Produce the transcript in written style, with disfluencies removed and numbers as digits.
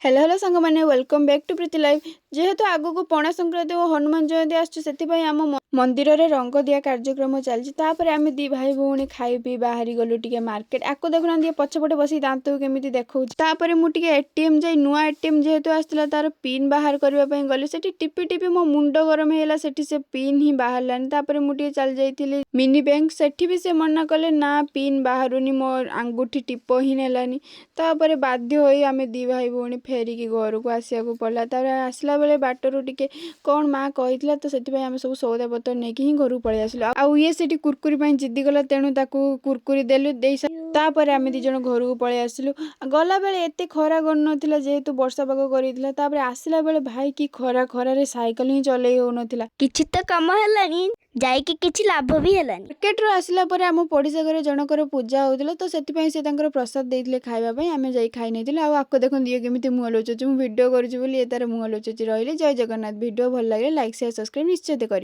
Hello hello सांग मैंने welcome back to Preeti life. जेहेतु आगु को पणा संक्रांति और हनुमान जयंती आम मंदिर रे रंग दिया कार्यक्रम चलती आम दी भाई भौणी खाई पी बाहरी गलु टे मार्केट आपको देखुना दिए पछपटे बस दांत केमी देखा मुझे एटीएम जाई नुआ एटीएम जेहेतु आसला तार पिन बाहर करने गली से टिपी टिपी मो मुंड गरम है से पिन ही बाहर लानी मुझे चल जाइए मिनी बैंक सेठी भी से मना कले ना पिन बाहरुनी मो आंगुठी टिप ही नेलानी बाध्य होई आमे दी भाई भौणी फेरिकी घर को आसिया पड़ा आसला बेले बाटर टिके कौन माँ कही तो से आम सब सौदा पतर नहीं ही घर पलि आसलु आउ ये से कुरकुरी जिद्दी गला तेणु कुरकुरी देलु तापर आम दी जन घर को पलि आसलु गला बेले एते खरा कर नथिला जेहेतु वर्षा पाग करितला तापर आसला बेले भाई की खरा खरा रे साइकिल ही चलै हो नथिला किछि तो कम हेलानी जाइकी किछि लाभ भी हेलानी। मार्केट रो आसला परे आम पड़िशा घर जनकर पूजा होतिला तो सेति से तांकर प्रसाद देइथिले खाइबा पई आमे जाई खाइ नैथिले आ आपको देखन दिए केमिति मुह लोचुची मु वीडियो करूची बोली ए तार मुह लोचुची। रहिले जय जगन्नाथ। वीडियो भल लागे लाइक शेयर सब्सक्राइब निश्चित करी।